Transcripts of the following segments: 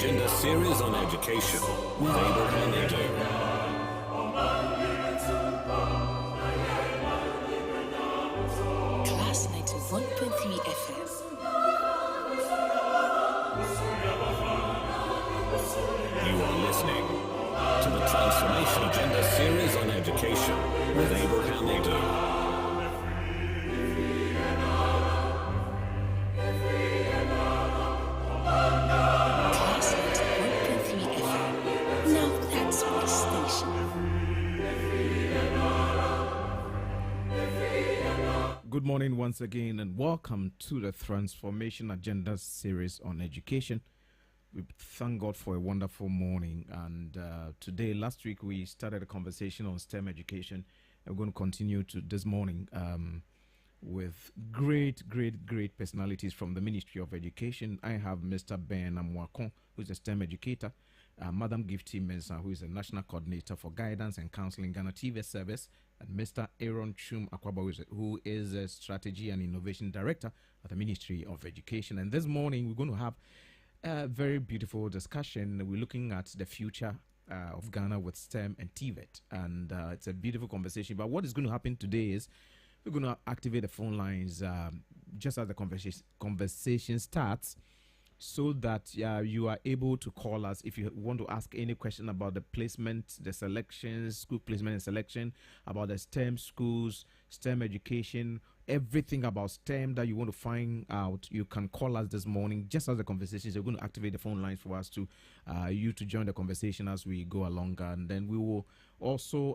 Agenda series on education with Abraham Edo. Class 91.3 FM. You are listening to the Transformation Agenda series on education with Abraham Edo. Good morning once again and welcome to the Transformation Agenda series on education. We thank God for a wonderful morning, and last week we started a conversation on STEM education, and we're going to continue to this morning with great personalities from the Ministry of Education. I have Mr. Ben Amwakon, who is a STEM educator, Madam Gifty Mensah, who is a National Coordinator for Guidance and Counseling Ghana TV Service, and Mr. Aaron Chum Akwaba, who is a Strategy and Innovation Director at the Ministry of Education. And this morning, we're going to have a very beautiful discussion. We're looking at the future of Ghana with STEM and TVET. And it's a beautiful conversation. But what is going to happen today is we're going to activate the phone lines just as the conversation starts, so that you are able to call us if you want to ask any question about the placement, the selections, school placement and selection, about the STEM schools, STEM education, everything about STEM that you want to find out. You can call us this morning just as the conversation is. We're going to activate the phone lines for us to you to join the conversation as we go along, and then we will also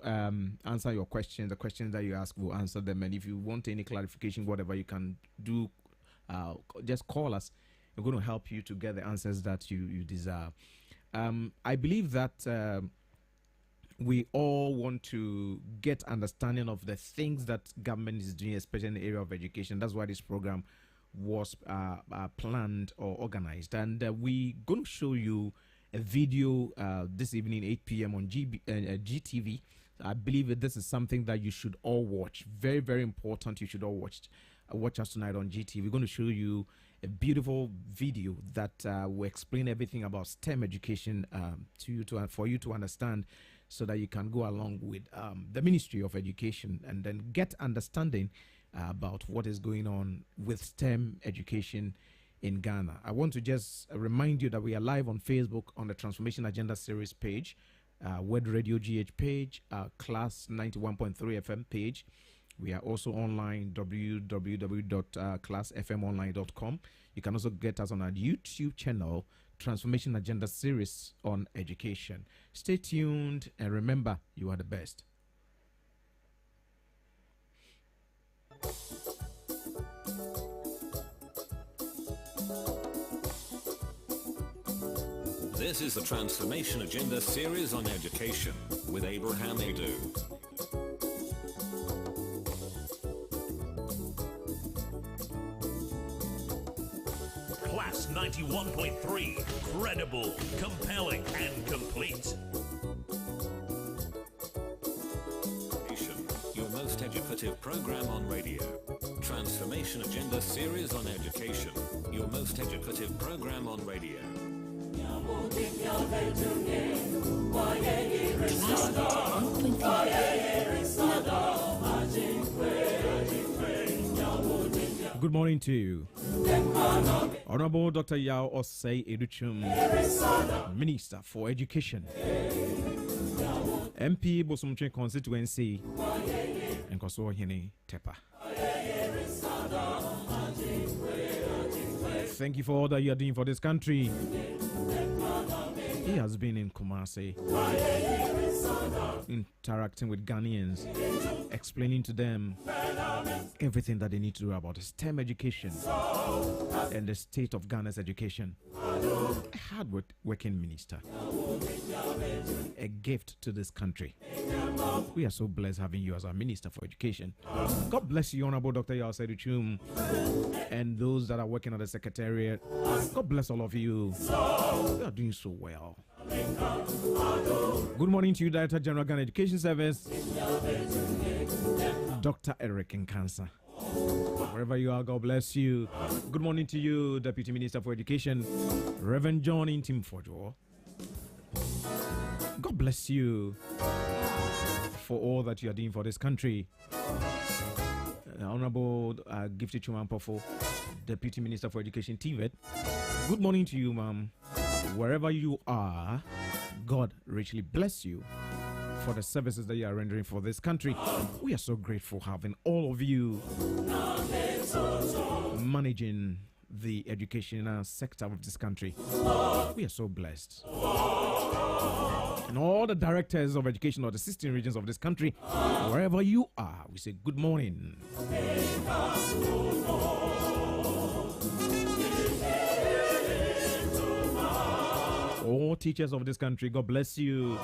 answer your questions. The questions that you ask, we'll answer them, and if you want any clarification, whatever you can do, just call us. We're going to help you to get the answers that you desire. I believe that we all want to get understanding of the things that government is doing, especially in the area of education. That's why this program was planned or organized. And we're going to show you a video this evening, 8 p.m. on GTV. I believe that this is something that you should all watch. Very, very important. You should all watch us tonight on GTV. We're going to show you a beautiful video that will explain everything about STEM education for you to understand, so that you can go along with the Ministry of Education and then get understanding about what is going on with STEM education in Ghana. I want to just remind you that we are live on Facebook on the Transformation Agenda series page, WORDRADIO GH page, Class 91.3 FM page. We are also online, www.classfmonline.com. You can also get us on our YouTube channel, Transformation Agenda Series on Education. Stay tuned and remember, you are the best. This is the Transformation Agenda series on education with Abraham Edo. Class 91.3, credible, compelling, and complete. Your most educative program on radio. Transformation Agenda series on education. Your most educative program on radio. Class 91.3. Good morning to you. Honorable Dr. Yao Osei Educhum, Minister for Education, MP Bosumche Constituency, and Koso Hene Tepa. Thank you for all that you are doing for this country. He has been in Kumasi, interacting with Ghanaians, explaining to them everything that they need to do about STEM education and the state of Ghana's education. A hard-working minister, a gift to this country. We are so blessed having you as our Minister for Education. God bless you, Honorable Dr. Yao Seduchum, and those that are working at the Secretariat. God bless all of you. You are doing so well. Good morning to you, Director General Ghana Education Service, Dr. Eric Nkansa. Wherever you are, God bless you. Good morning to you, Deputy Minister for Education, Reverend John Intim-Fojo. God bless you for all that you are doing for this country. Honorable Gifty Chumampofo, Deputy Minister for Education, TVET. Good morning to you, ma'am. Wherever you are, God richly bless you for the services that you are rendering for this country. We are so grateful having all of you managing the educational sector of this country. We are so blessed. And all the directors of education of the 16 regions of this country, wherever you are, we say good morning. All teachers of this country, God bless you.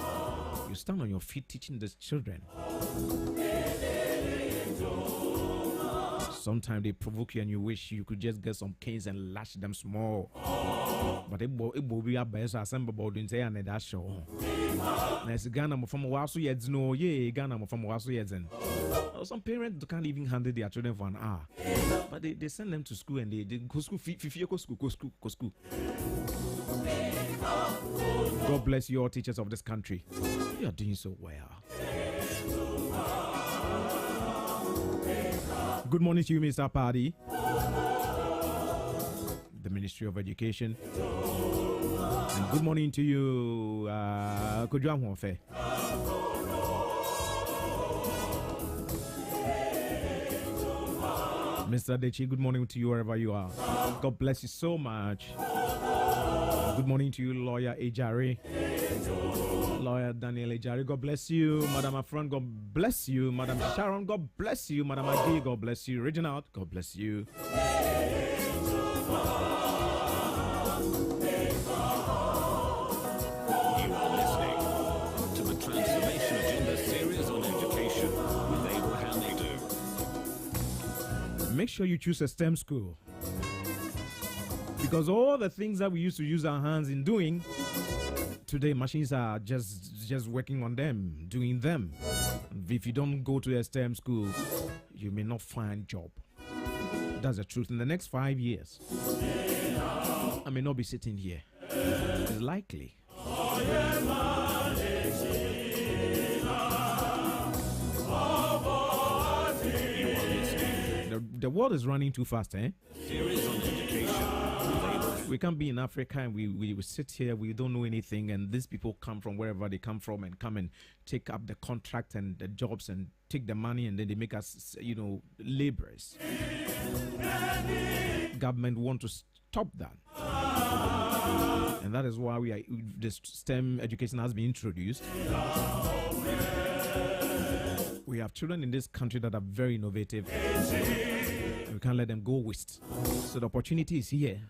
You stand on your feet teaching these children. Sometimes they provoke you and you wish you could just get some canes and lash them small. But it will be a best assembled in say and that show. Nice Ghana from Wasu Yeds no ye Ghana from Wasu Yedzen. Some parents can't even handle their children for an hour. But they send them to school and they go school go school. God bless you all teachers of this country. You are doing so well. Good morning to you, Mr. Paddy, the Ministry of Education. And good morning to you, Kojuam Hofe. Mr. Dechi, good morning to you wherever you are. God bless you so much. Good morning to you, Lawyer Ejari. Lawyer Daniel Ejari, God bless you. Madam Afron, God bless you. Madam Sharon, God bless you. Madam Agi, God bless you. Reginald, God bless you. You are listening to the Transformation Agenda series on education with Abraham Nadeau. Make sure you choose a STEM school. Because all the things that we used to use our hands in doing, today machines are just working on them, doing them. If you don't go to a STEM school, you may not find a job. That's the truth. In the next 5 years, I may not be sitting here. It's likely. The world is running too fast, eh? Series on education. We can't be in Africa and we sit here, we don't know anything, and these people come from wherever they come from and come and take up the contract and the jobs and take the money, and then they make us, laborers. Government want to stop that. And that is why this STEM education has been introduced. We have children in this country that are very innovative. We can't let them go waste. So the opportunity is here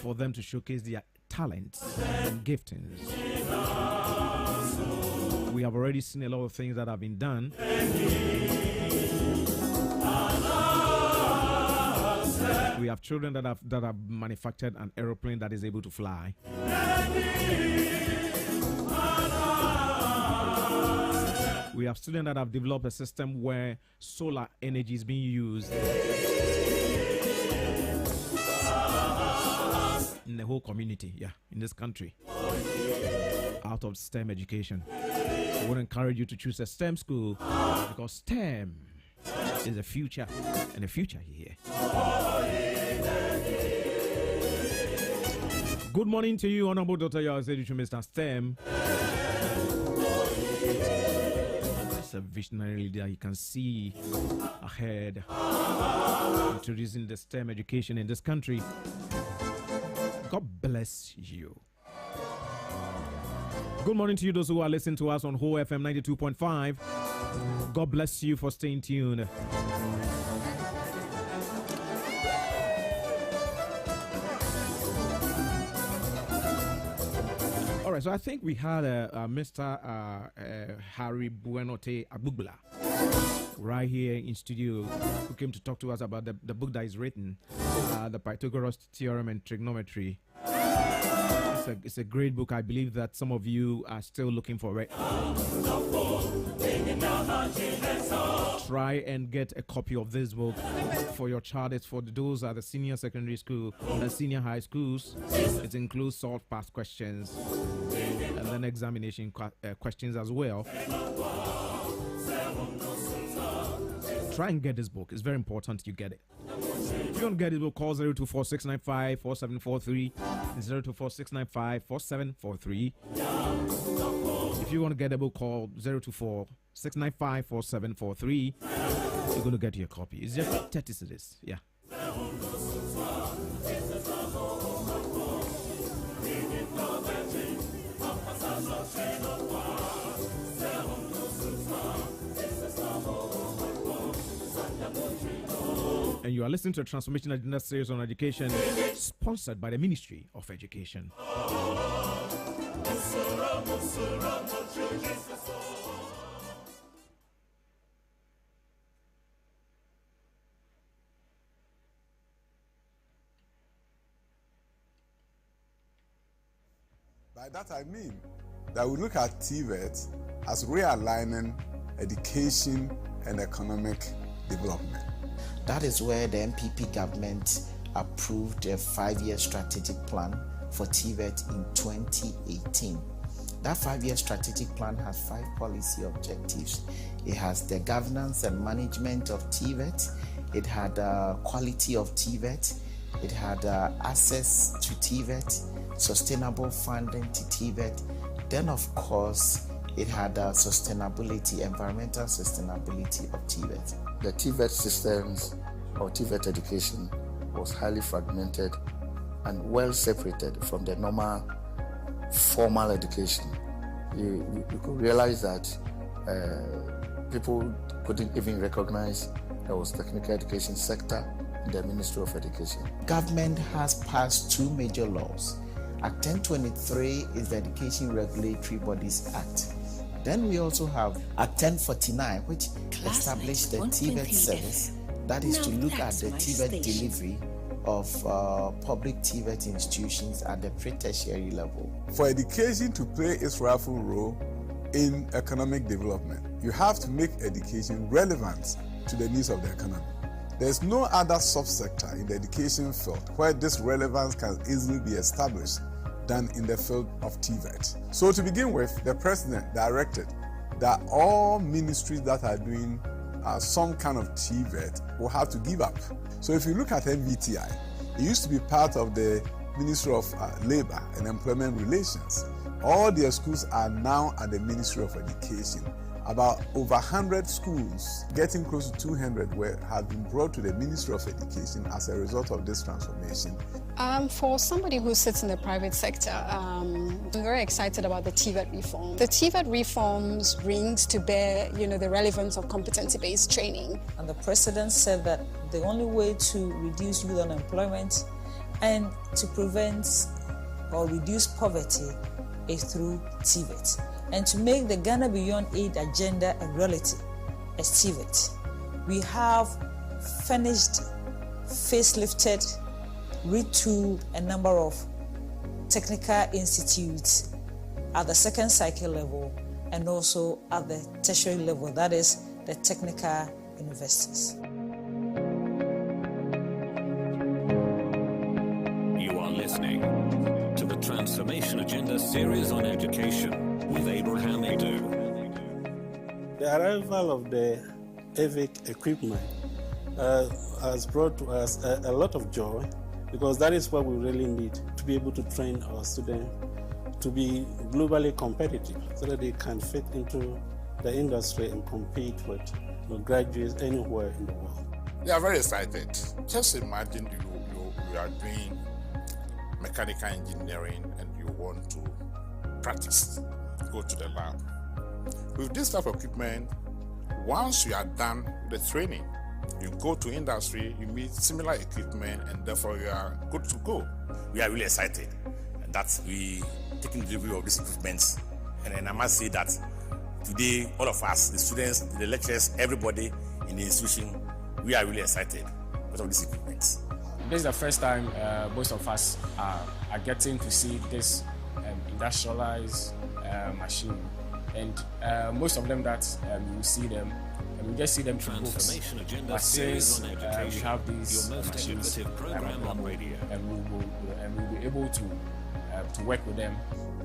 for them to showcase their talents and giftings. We have already seen a lot of things that have been done. We have children that have manufactured an aeroplane that is able to fly. We have students that have developed a system where solar energy is being used in the whole community, in this country, out of STEM education. I would encourage you to choose a STEM school because STEM is the future, and the future is here. Good morning to you, Honorable Dr. Yaosedi to Mr. STEM. It's a visionary leader. You can see ahead, introducing the STEM education in this country. God bless you. Good morning to you, those who are listening to us on Whole FM 92.5. God bless you for staying tuned. All right, so I think we had Mr. Harry Buenote Abugbula right here in studio, who came to talk to us about the book that is written, The Pythagoras Theorem and Trigonometry. It's a great book. I believe that some of you are still looking for it. try and get a copy of this book for your child. It's for those at the senior secondary school and senior high schools. It includes solved past questions and then examination questions as well. Try and get this book. It's very important you get it. If you want to get this book, call 024-695-4743 and 024-695-4743. If you want to get the book, call 024-695-4743. You're going to get your copy. It's just 30 cedis. Yeah. And you are listening to a Transformation Agenda series on education, sponsored by the Ministry of Education. By that I mean that we look at TVET as realigning education and economic development. That is where the MPP government approved a 5-year strategic plan for TVET in 2018. That 5-year strategic plan has 5 policy objectives. It has the governance and management of TVET. It had quality of TVET. It had access to TVET, sustainable funding to TVET. Then, of course, it had sustainability, environmental sustainability of TVET. The TVET systems or TVET education was highly fragmented and well separated from the normal formal education. You could realize that people couldn't even recognize there was technical education sector in the Ministry of Education. Government has passed 2 major laws. Act 1023 is the Education Regulatory Bodies Act. Then we also have Act 1049, which established the TVET service, that is to look at the TVET delivery of public TVET institutions at the pre-tertiary level. For education to play its rightful role in economic development, you have to make education relevant to the needs of the economy. There's no other subsector in the education field where this relevance can easily be established than in the field of TVET. So to begin with, the President directed that all ministries that are doing some kind of TVET will have to give up. So if you look at MVTI, it used to be part of the Ministry of Labor and Employment Relations. All their schools are now at the Ministry of Education. About over 100 schools, getting close to 200, have been brought to the Ministry of Education as a result of this transformation. For somebody who sits in the private sector, I'm very excited about the TVET reform. The TVET reforms brings to bear, the relevance of competency-based training. And the President said that the only way to reduce youth unemployment and to prevent or reduce poverty is through TVET. And to make the Ghana Beyond Aid agenda a reality as TVET, we have finished, facelifted, retooled a number of technical institutes at the second cycle level and also at the tertiary level, that is the technical universities. You are listening to the Transformation Agenda series on education with Abraham Adu. The arrival of the EVIC equipment has brought to us a lot of joy, because that is what we really need to be able to train our students to be globally competitive so that they can fit into the industry and compete with graduates anywhere in the world. We are very excited. Just imagine you are doing mechanical engineering and you want to practice, go to the lab. With this type of equipment, once you are done with the training, you go to industry, you meet similar equipment, and therefore you are good to go. We are really excited that we taking delivery of these equipments, and I must say that today, all of us, the students, the lecturers, everybody in the institution, we are really excited because of these equipments. This is the first time most of us are getting to see this industrialized machine. and most of them that you will see them, and we just see them through books. Transformation Agenda But series since on we education, have these your most machines educative program on radio. and we'll be able to work with them.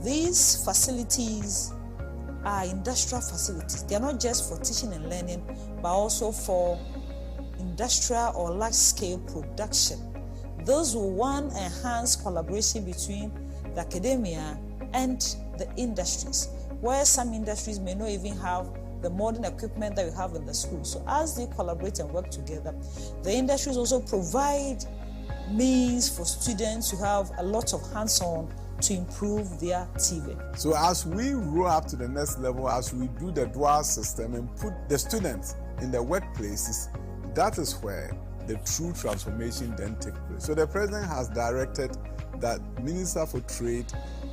These facilities are industrial facilities. They are not just for teaching and learning, but also for industrial or large-scale production. Those will, one, enhance collaboration between the academia and the industries, where some industries may not even have the modern equipment that we have in the school. So as they collaborate and work together, the industries also provide means for students to have a lot of hands-on to improve their TVET. So as we roll up to the next level, as we do the dual system and put the students in the workplaces, that is where the true transformation then takes place. So the president has directed that Minister for Trade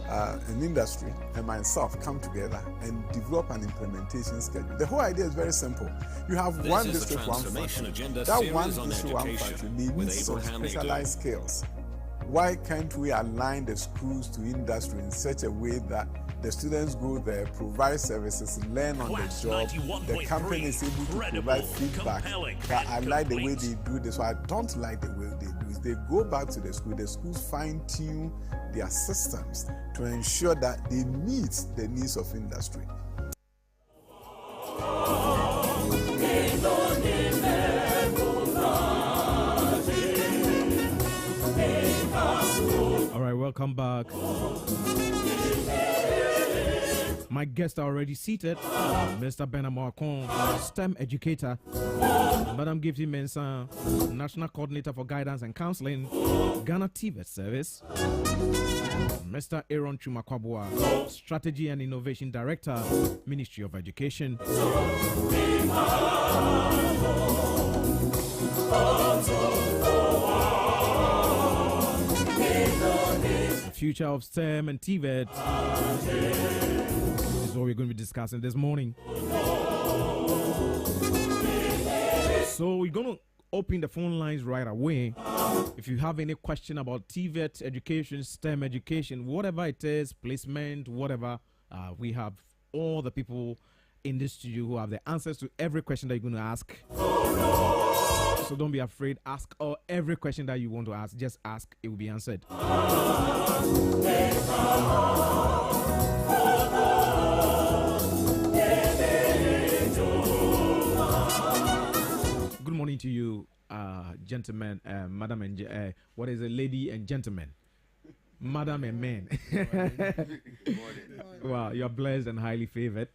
and Industry and myself come together and develop an implementation schedule. The whole idea is very simple. You have This one is the district, one Transformation factory. Agenda That series one on district, one education factory, they with need some Abraham specialized skills. Why can't we align the schools to industry in such a way that the students go there, provide services, learn on Class the job, the 91.3, company is able to credible, provide feedback compelling, that I and like the way complete. they do this, or I don't like the way they do this. They go back to the schools fine-tune their systems to ensure that they meet the needs of industry. All right, welcome back. My guests are already seated. Mr. Bernard Marcon, STEM educator. Madam Gifty Mensah, National Coordinator for Guidance and Counseling, Ghana TVET Service. Mr. Aaron Chumakwabua, Strategy and Innovation Director, Ministry of Education. The future of STEM and TVET is what we're going to be discussing this morning. So we're going to open the phone lines right away. If you have any question about TVET education, STEM education, whatever it is, placement, whatever, we have all the people in this studio who have the answers to every question that you're going to ask. So don't be afraid. Ask every question that you want to ask. Just ask. It will be answered. Good morning to you, gentlemen, madam, and what is it, lady and gentlemen, madam and men. Wow, you're blessed and highly favored.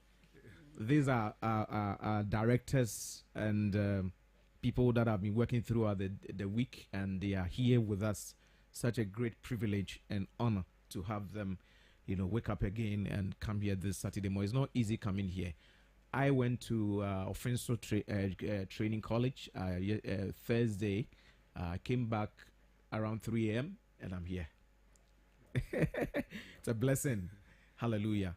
These are directors and people that have been working throughout the week, and they are here with us. Such a great privilege and honor to have them, wake up again and come here this Saturday morning. It's not easy coming here. I went to Offenso Training College Thursday. Came back around 3 a.m. and I'm here. It's a blessing. Hallelujah.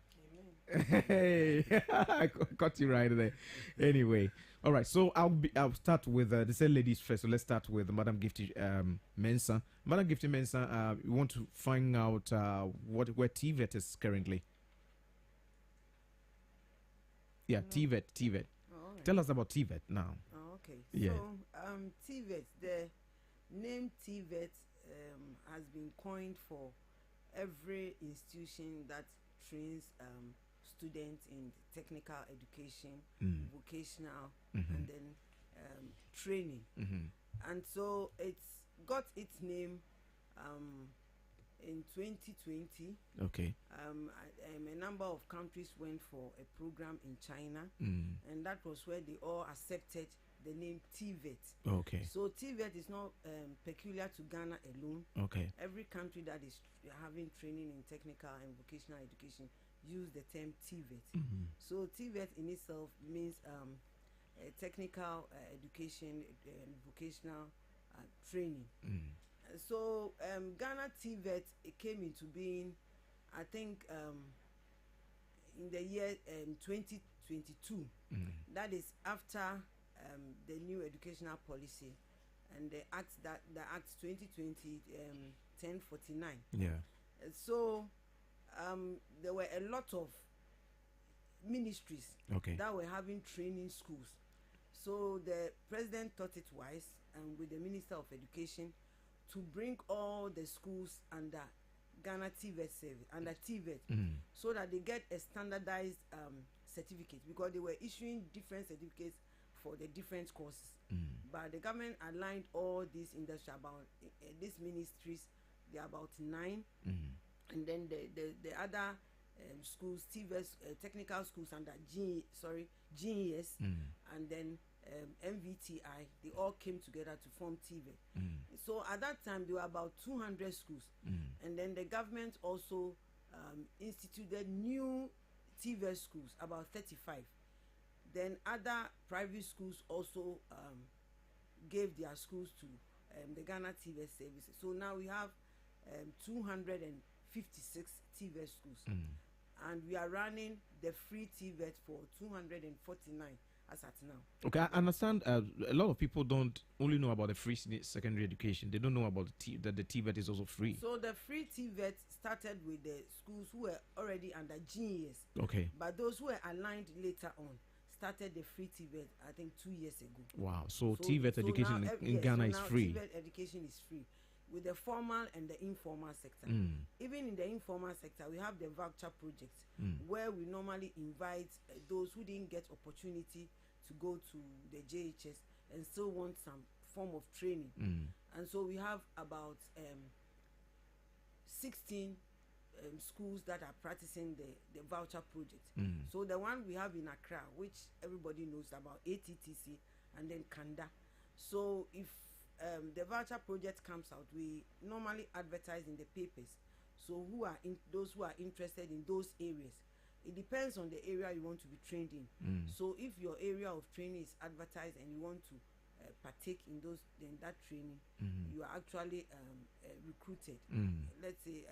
Hey, I got you right there. Anyway, all right. So I'll start with the said ladies first. So let's start with Madam Gifty Mensah. Madam Gifty Mensah, we want to find out where TVET is currently. Yeah, TVET. Oh, right. Tell us about TVET now. Oh, okay. Yeah. So, TVET, the name TVET has been coined for every institution that trains students in technical education, vocational, and then training. And so it's got its name in 2020. Okay. A number of countries went for a program in China, and that was where they all accepted the name TVET. Okay. So TVET is not peculiar to Ghana alone. Okay. Every country that is having training in technical and vocational education use the term TVET. So TVET in itself means technical education and vocational training. So Ghana TVET, it came into being, I think, in the year 2022. That is after the new educational policy and the Act 2020 1049. Yeah. So there were a lot of ministries that were having training schools. So the president thought it wise, and with the Minister of Education, to bring all the schools under Ghana TVET service, under TVET, so that they get a standardized certificate, because they were issuing different certificates for the different courses. But the government aligned all these industry about these ministries. They are about 9, and then the other schools, TVET, technical schools under GES, and then MVTI, they all came together to form TVET. So at that time there were about 200 schools, and then the government also instituted new TVET schools, about 35. Then other private schools also gave their schools to the Ghana TVET services. So now we have 256 TVET schools, and we are running the free TVET for 249 as at now. Okay, I understand. A lot of people don't only know about the free secondary education. They don't know about that the TVET is also free. So the free TVET started with the schools who were already under GES. Okay. But those who were aligned later on started the free TVET, I think 2 years ago. Wow. So TVET education now, in Ghana is free. TVET education is free, with the formal and the informal sector. Even in the informal sector, we have the voucher project, where we normally invite those who didn't get opportunity to go to the JHS and still want some form of training. And so we have about 16 schools that are practicing the voucher project. So the one we have in Accra, which everybody knows about, ATTC, and then Kanda. So if the voucher project comes out, we normally advertise in the papers. So those who are interested in those areas, it depends on the area you want to be trained in. So if your area of training is advertised and you want to partake in that training, you are actually recruited. Let's say,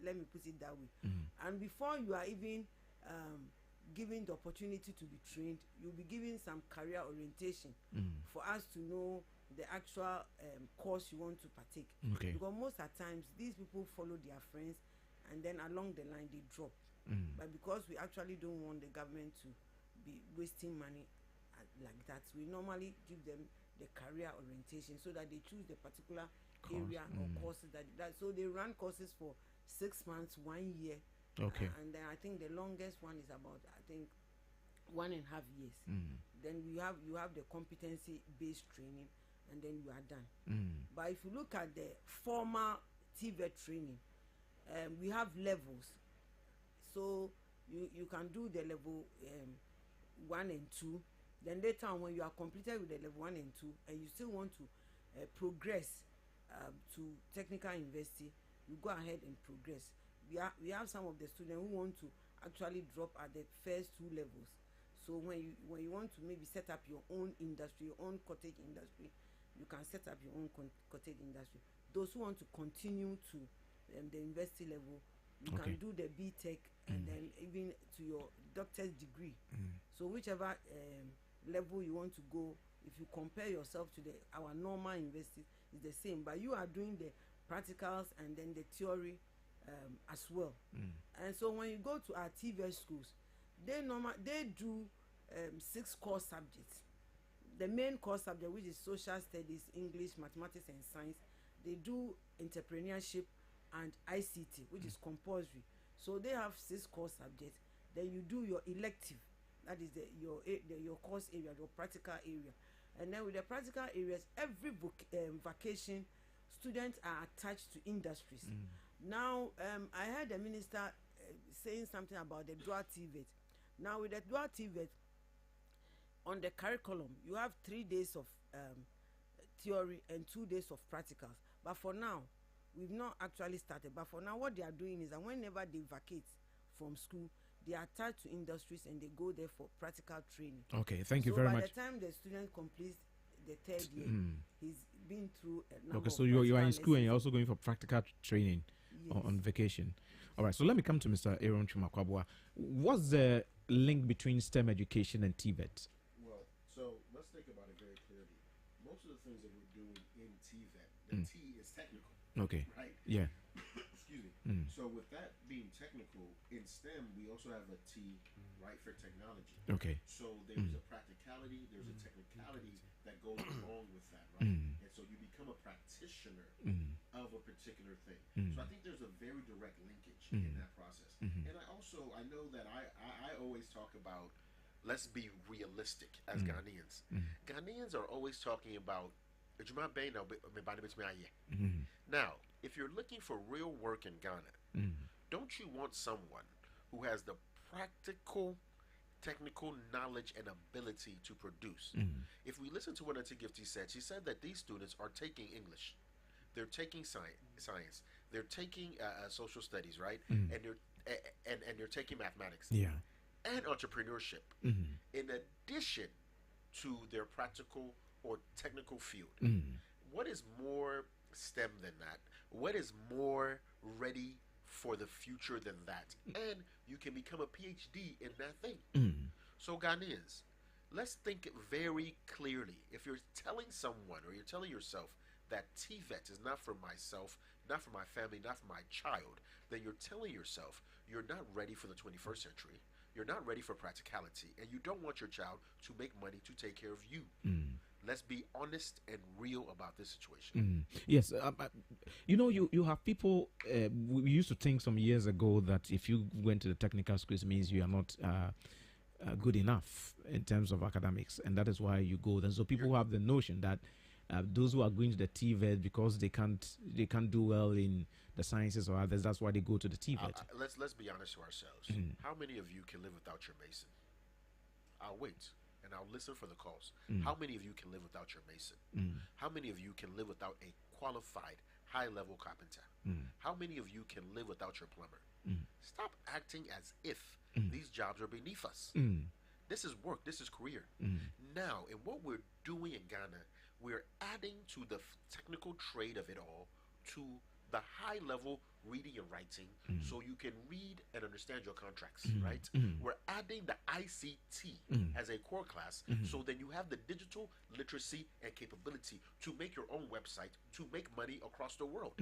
let me put it that way. And before you are even given the opportunity to be trained, you'll be given some career orientation for us to know the actual course you want to partake. Because most of the times these people follow their friends, and then along the line they drop. But because we actually don't want the government to be wasting money like that, we normally give them the career orientation so that they choose the particular area or courses that so they run courses for 6 months, 1 year. And then I think the longest one is about, I think, 1.5 years. Then you have the competency based training, and then you are done. But if you look at the formal TVET training, we have levels. So you can do the level 1 and 2. Then later on, when you are completed with the level 1 and 2, and you still want to progress to technical university, you go ahead and progress. We have some of the students who want to actually drop at the first 2 levels. So when you want to maybe set up your own industry, your own cottage industry, you can set up your own cottage industry. Those who want to continue to the university level, you can do the BTech and then even to your doctor's degree. So whichever level you want to go, if you compare yourself to our normal university, it's the same. But you are doing the practicals and then the theory as well. And so when you go to our TVET schools, they do 6 core subjects. The main core subject, which is social studies, English, mathematics, and science, they do entrepreneurship and ICT, which is compulsory. So they have 6 core subjects. Then you do your elective, that is your course area, your practical area. And then with the practical areas, every vacation, students are attached to industries. Now, I heard the minister saying something about the dual TVET. Now, with the dual TVET, on the curriculum, you have 3 days of theory and 2 days of practicals. But for now, we've not actually started. But for now, what they are doing is that whenever they vacate from school, they are attached to industries and they go there for practical training. Okay, thank you very much. By the time the student completes the 3rd year, he's been through a number. Okay, so you are in school and you're also going for practical training on vacation. All right, so let me come to Mr. Aaron Chumakwabwa. What's the link between STEM education and TVET? Well, so let's think about it very clearly. Most of the things that we're doing in TVET, the T is technical. Okay. Right? Yeah. excuse me. Mm. So with that being technical, in STEM we also have a T, right, for technology. Okay. So there's a practicality, there's a technicality that goes along with that, right? And so you become a practitioner of a particular thing. So I think there's a very direct linkage in that process. And I know that I always talk about, let's be realistic as Ghanaians. Ghanaians are always talking about now, if you're looking for real work in Ghana, don't you want someone who has the practical, technical knowledge and ability to produce? If we listen to what Auntie Gifty said, she said that these students are taking English, they're taking science, they're taking social studies, right? And they're taking mathematics, and entrepreneurship, in addition to their practical or technical field. What is more STEM than that? What is more ready for the future than that? And you can become a PhD in that thing. So Ghanaians, let's think very clearly. If you're telling someone or you're telling yourself that TVET is not for myself, not for my family, not for my child, then you're telling yourself you're not ready for the 21st century. You're not ready for practicality, and you don't want your child to make money to take care of you. Let's be honest and real about this situation. Yes, you have people. We used to think some years ago that if you went to the technical schools, it means you are not good enough in terms of academics, and that is why you go. And so people have the notion that those who are going to the TVET because they can't do well in the sciences or others, that's why they go to the TVET. Let's be honest to ourselves. How many of you can live without your mason? I'll wait and I'll listen for the calls. How many of you can live without your mason? How many of you can live without a qualified high-level carpenter? How many of you can live without your plumber? Stop acting as if these jobs are beneath us. This is work. This is career. Now, in what we're doing in Ghana, we're adding to the technical trade of it all to the high level reading and writing, so you can read and understand your contracts, right? We're adding the ICT as a core class, so then you have the digital literacy and capability to make your own website, to make money across the world.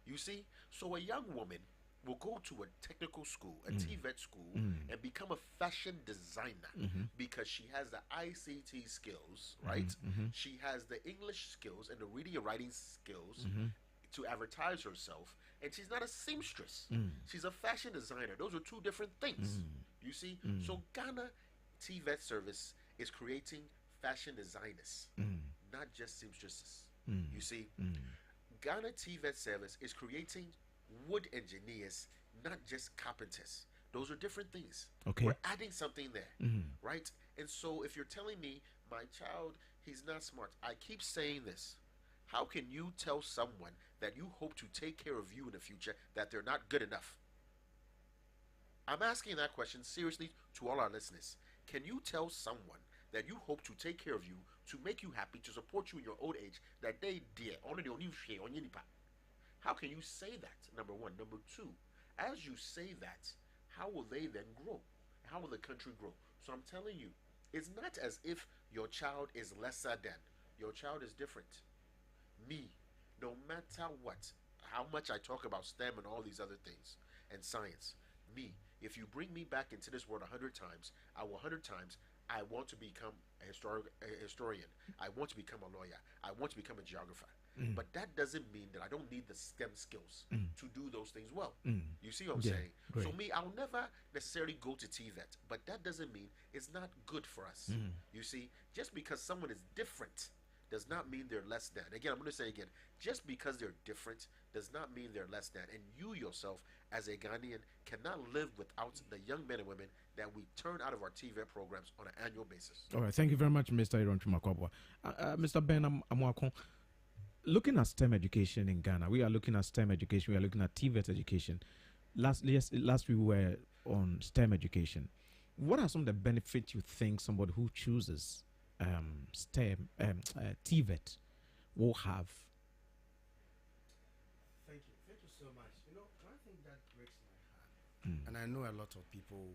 You see? So a young woman will go to a technical school, a TVET school, and become a fashion designer because she has the ICT skills, right? She has the English skills and the reading and writing skills to advertise herself, and she's not a seamstress. She's a fashion designer. Those are two different things. You see? So Ghana TVET service is creating fashion designers, not just seamstresses. You see? Ghana TVET service is creating wood engineers, not just carpenters. Those are different things. Okay. We're adding something there, right? And so if you're telling me my child, he's not smart, I keep saying this. How can you tell someone that you hope to take care of you in the future that they're not good enough? I'm asking that question seriously to all our listeners. Can you tell someone that you hope to take care of you, to make you happy, to support you in your old age, that they dear? How can you say that? Number one. Number two, as you say that, how will they then grow? How will the country grow? So I'm telling you, it's not as if your child is lesser than. Your child is different. Me, no matter what, how much I talk about STEM and all these other things and science, me, if you bring me back into this world 100 times, I will 100 times, I want to become a historian. I want to become a lawyer. I want to become a geographer. But that doesn't mean that I don't need the STEM skills to do those things well. You see what I'm saying? Great. So me, I'll never necessarily go to TVET, but that doesn't mean it's not good for us. You see, just because someone is different does not mean they're less than. Again, I'm going to say again, just because they're different does not mean they're less than. And you yourself, as a Ghanaian, cannot live without the young men and women that we turn out of our TVET programs on an annual basis. All right, thank you very much, Mr. Iron Chumakwabwa. Mr. Ben Amwakon, looking at STEM education in Ghana, we are looking at STEM education, we are looking at TVET education. Last week we were on STEM education. What are some of the benefits you think somebody who chooses STEM, TVET will have? Thank you so much. You know, one thing that breaks my heart And I know a lot of people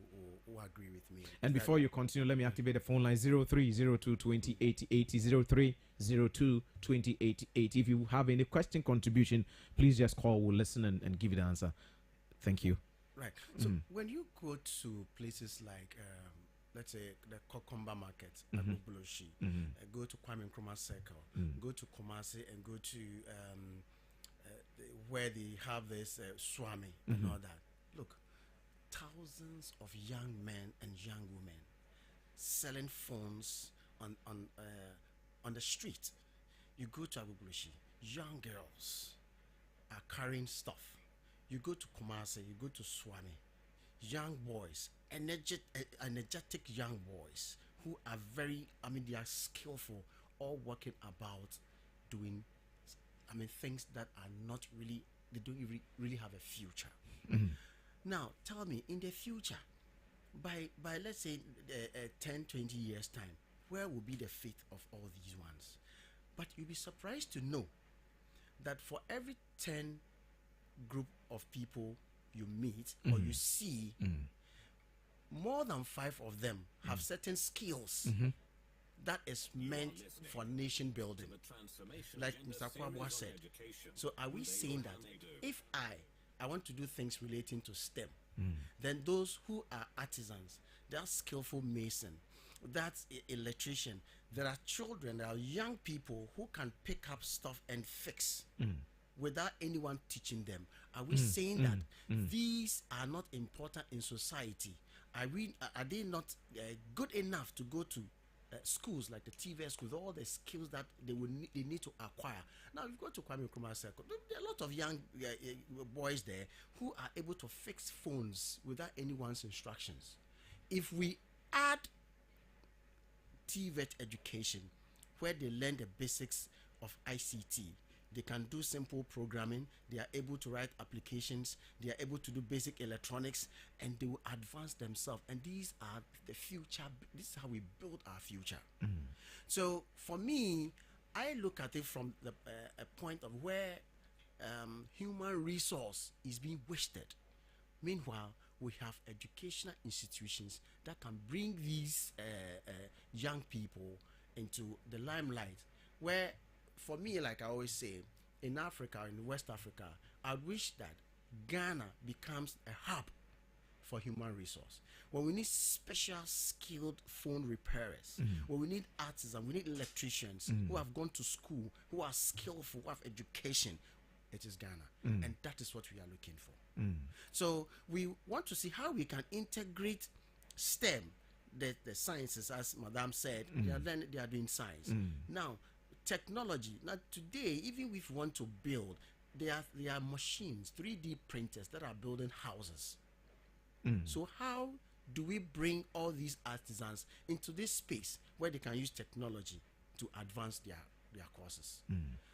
who agree with me. And before you continue, let me activate the phone line 0302 2080 0302 2080. If you have any question, contribution, please just call. We'll listen and give you the answer. Thank you. Right. So when you go to places like, let's say, the Kokomba Market at Buboloshi, go to Kwame Nkrumah Circle, go to Kumasi, and go to where they have this Swami and all that. Look, thousands of young men and young women selling phones on the street. You go to Agbogbloshie, young girls are carrying stuff. You go to Kumasi, you go to Swami, young boys, energetic young boys who are they are skillful, all working about doing, things that are not really, they don't really have a future. Now, tell me, in the future, by let's say 10, 20 years' time, where will be the fate of all these ones? But you'll be surprised to know that for every 10 group of people you meet or you see, more than 5 of them have certain skills that is meant for nation building, like Mr. Kwabwa said. So are we saying that if I want to do things relating to STEM, then those who are artisans, they are skillful mason, that's electrician, there are children, there are young people who can pick up stuff and fix without anyone teaching them. Are we saying that these are not important in society? Are they not good enough to go to schools like the TVS schools, all the skills that they need to acquire? Now you've got to Kwame Nkrumah Circle. There are a lot of young boys there who are able to fix phones without anyone's instructions. If we add TVET education, where they learn the basics of ICT, they can do simple programming, they are able to write applications, they are able to do basic electronics, and they will advance themselves. And these are the future. This is how we build our future. So for me, I look at it from the a point of where human resource is being wasted. Meanwhile, we have educational institutions that can bring these young people into the limelight, where, for me, like I always say, in Africa, in West Africa, I wish that Ghana becomes a hub for human resource. When we need special skilled phone repairers, when we need artisans, we need electricians who have gone to school, who are skillful, who have education, it is Ghana. And that is what we are looking for. So we want to see how we can integrate STEM, the sciences, as Madame said, they are doing science. Now, technology. Now today, even if we want to build, there are machines, 3D printers that are building houses. So how do we bring all these artisans into this space where they can use technology to advance their courses?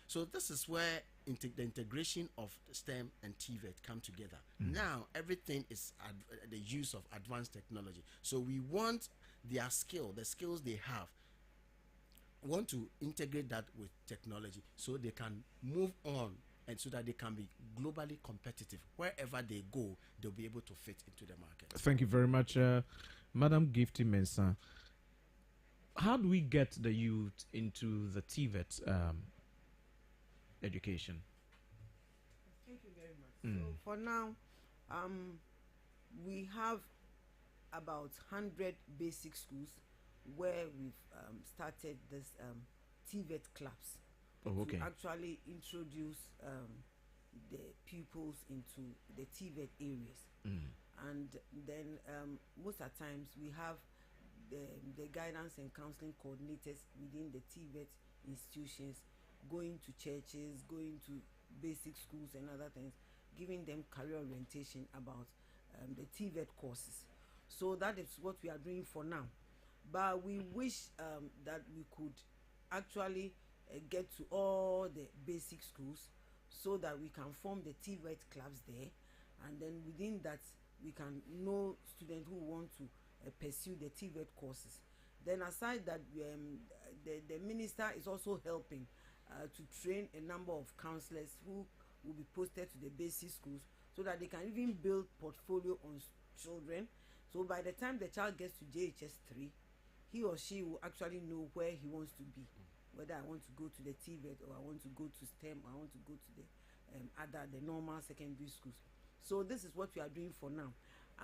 So this is where the integration of STEM and TVET come together. Now everything is the use of advanced technology. So we want their skill, the skills they have, want to integrate that with technology so they can move on, and so that they can be globally competitive. Wherever they go, they'll be able to fit into the market. Thank you very much, Madam Gifty Mensah. How do we get the youth into the TVET education? Thank you very much. So for now, we have about 100 basic schools where we've started this TVET clubs to actually introduce the pupils into the TVET areas. And then most of the times we have the guidance and counseling coordinators within the TVET institutions going to churches, going to basic schools and other things, giving them career orientation about the TVET courses. So that is what we are doing for now. But we wish that we could actually get to all the basic schools so that we can form the TVET clubs there, and then within that we can know students who want to pursue the TVET courses. Then aside that, the minister is also helping to train a number of counselors who will be posted to the basic schools so that they can even build portfolio on children. So by the time the child gets to JHS 3, he or she will actually know where he wants to be, whether I want to go to the TVET or I want to go to STEM or I want to go to the normal secondary schools. So this is what we are doing for now.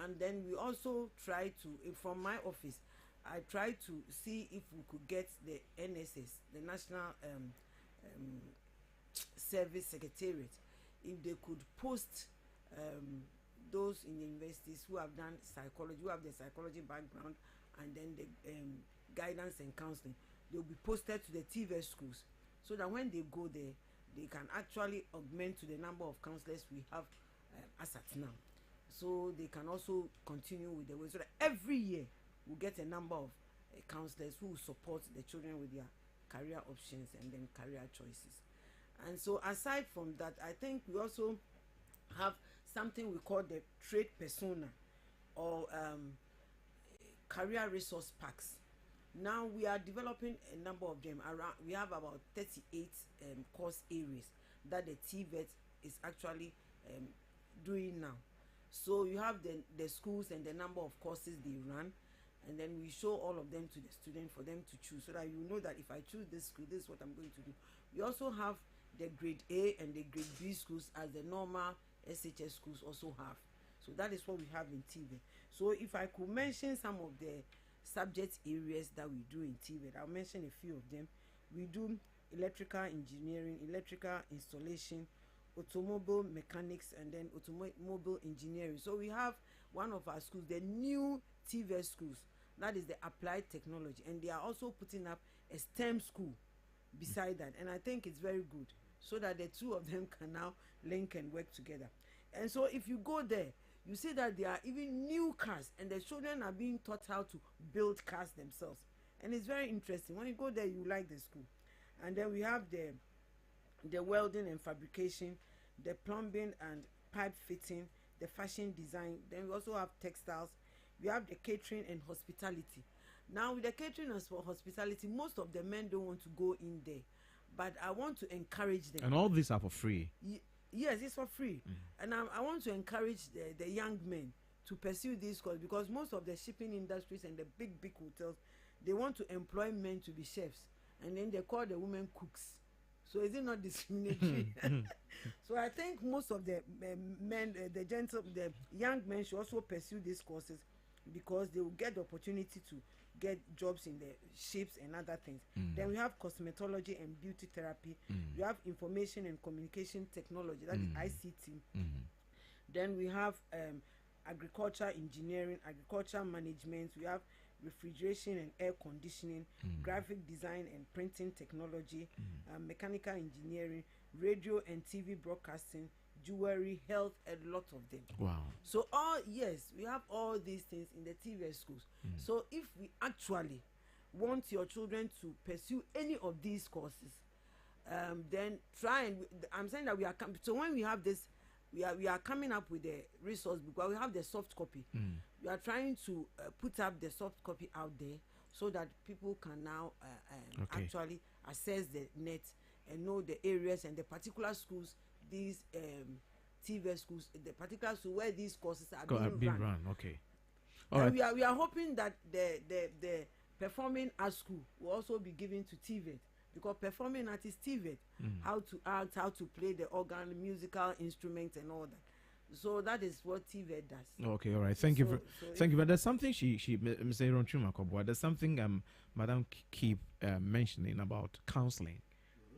And then we also try to, from my office, I try to see if we could get the NSS, the National Service Secretariat, if they could post those in the universities who have done psychology, who have the psychology background, and then the guidance and counseling, they'll be posted to the TVET schools, so that when they go there, they can actually augment to the number of counselors we have as at now. So they can also continue with the way, so that every year we'll get a number of counselors who will support the children with their career options and then career choices. And so aside from that, I think we also have something we call the trade persona, or career resource packs. Now we are developing a number of them. We have about 38 course areas that the TVET is actually doing now. So you have the schools and the number of courses they run, and then we show all of them to the student for them to choose, so that you know that if I choose this school, this is what I'm going to do. We also have the grade A and the grade B schools, as the normal SHS schools also have. So that is what we have in TVET. So if I could mention some of the subject areas that we do in TVET, I'll mention a few of them. We do electrical engineering, electrical installation, automobile mechanics, and then automobile engineering. So we have one of our schools, the new TVET schools, that is the applied technology, and they are also putting up a STEM school beside that, and I think it's very good, so that the two of them can now link and work together. And so if you go there, you see that there are even new cars, and the children are being taught how to build cars themselves, and it's very interesting. When you go there, you like the school. And then we have the welding and fabrication, the plumbing and pipe fitting, the fashion design. Then we also have textiles. We have the catering and hospitality. Now with the catering and hospitality, most of the men don't want to go in there, but I want to encourage them. And all these are for free? Yes, it's for free. And I want to encourage the young men to pursue these courses, because most of the shipping industries and the big hotels, they want to employ men to be chefs, and then they call the women cooks. So is it not discriminatory? So I think most of the men, the young men should also pursue these courses, because they will get the opportunity to get jobs in the ships and other things. Then we have cosmetology and beauty therapy. We have information and communication technology, that is ICT. Then we have agriculture engineering, agriculture management. We have refrigeration and air conditioning, graphic design and printing technology, mechanical engineering, radio and TV broadcasting, jewelry, health, a lot of them. Wow. So we have all these things in the TVET schools. So if we actually want your children to pursue any of these courses, then try and I'm saying that we are so when we have this, we are coming up with the resource, because we have the soft copy. We are trying to put up the soft copy out there, so that people can now actually access the net and know the areas and the particular schools, these TVET schools, the particular school where these courses are being run. Okay. All right. We are hoping that the performing arts school will also be given to TVET, because performing art is TVET. How to act, how to play the organ, musical instruments, and all that. So that is what TVET does. Okay, all right. Thank you. Thank you. But there's something Mr. Aaron Chumakobo, there's something Madam keep mentioning about counseling.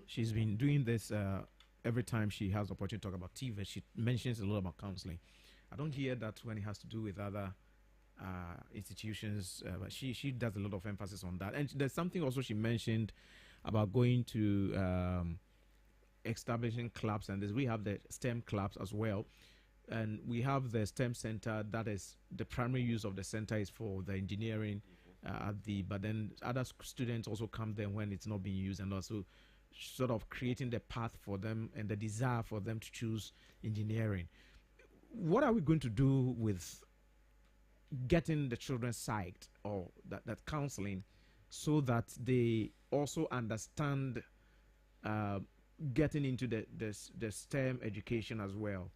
She's been doing this every time she has the opportunity to talk about TVET. She mentions a lot about counseling. I don't hear that when it has to do with other institutions, but she does a lot of emphasis on that. And there's something also she mentioned about going to establishing clubs, and we have the STEM clubs as well, and we have the STEM center. That is the primary use of the center is for the engineering but then other students also come there when it's not being used, and also sort of creating the path for them and the desire for them to choose engineering. What are we going to do with getting the children psyched, or that counseling, so that they also understand getting into the STEM education as well?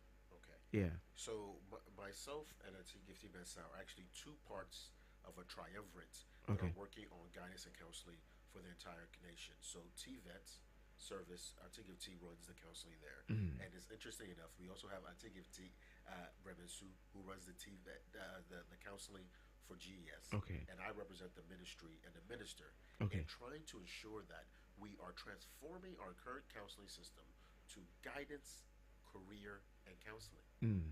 Yeah. So myself and Gifty Mensah are actually two parts of a triumvirate that are working on guidance and counseling for the entire nation. So TVET service, Gifty runs the counseling there. And it's interesting enough, we also have Gifty Bremensu, who runs the TVET, the counseling for GES. And I represent the ministry and the minister in trying to ensure that we are transforming our current counseling system to guidance, career, and counseling.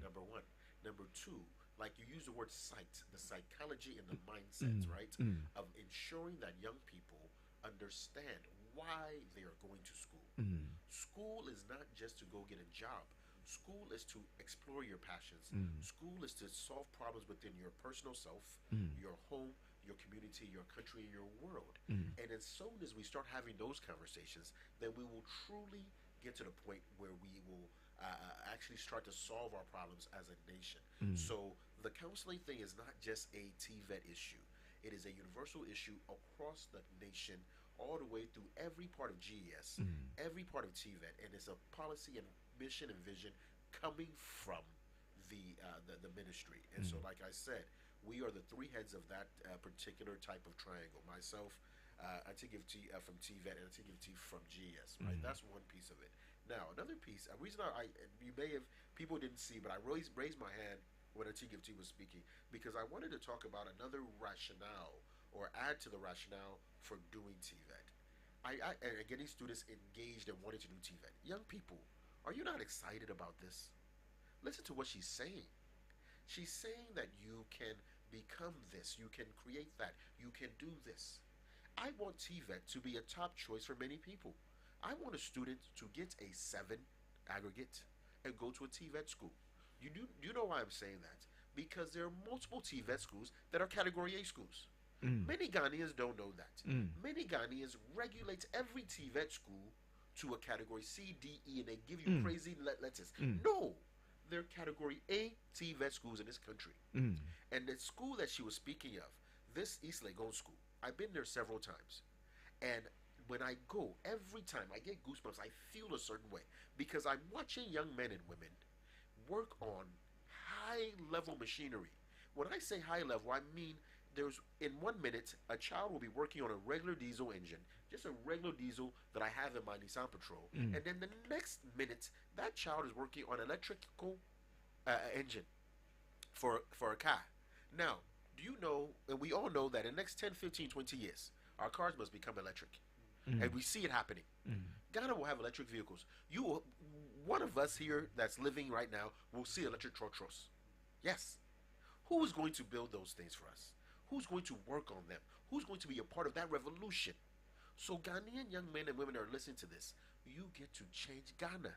Number one. Number two, like you use the word sight, the psychology and the mindsets, right? Of ensuring that young people understand why they are going to school. School is not just to go get a job. School is to explore your passions. School is to solve problems within your personal self, your home, your community, your country, and your world. And as soon as we start having those conversations, then we will truly get to the point where we will actually start to solve our problems as a nation. So the counseling thing is not just a TVET issue. It is a universal issue across the nation, all the way through every part of GES, every part of TVET, and it's a policy and mission and vision coming from the ministry. And so, like I said, we are the three heads of that particular type of triangle. Myself, Gifty from TVET, and Gifty from GES. Right, that's one piece of it. Now, another piece, a reason you may have, people didn't see, but I raised my hand when Gifty was speaking, because I wanted to talk about another rationale, or add to the rationale for doing TVET. And getting students engaged and wanting to do TVET. Young people, are you not excited about this? Listen to what she's saying. She's saying that you can become this, you can create that, you can do this. I want TVET to be a top choice for many people. I want a student to get a 7 aggregate and go to a TVET school. You know why I'm saying that? Because there are multiple TVET schools that are Category A schools. Many Ghanaians don't know that. Many Ghanaians regulate every TVET school to a Category C, D, E, and they give you crazy letters. No, they're Category A TVET schools in this country. And the school that she was speaking of, this East Legon school, I've been there several times. And when I go, every time I get goosebumps, I feel a certain way, because I'm watching young men and women work on high-level machinery. When I say high level, I mean in 1 minute, a child will be working on a regular diesel engine, just a regular diesel that I have in my Nissan Patrol, and then the next minute, that child is working on electrical engine for a car. Now, do you know, and we all know that in the next 10, 15, 20 years, our cars must become electric. And we see it happening. Ghana will have electric vehicles. One of us here that's living right now will see electric trotros. Yes. Who is going to build those things for us? Who's going to work on them? Who's going to be a part of that revolution? So Ghanaian young men and women are listening to this. You get to change Ghana.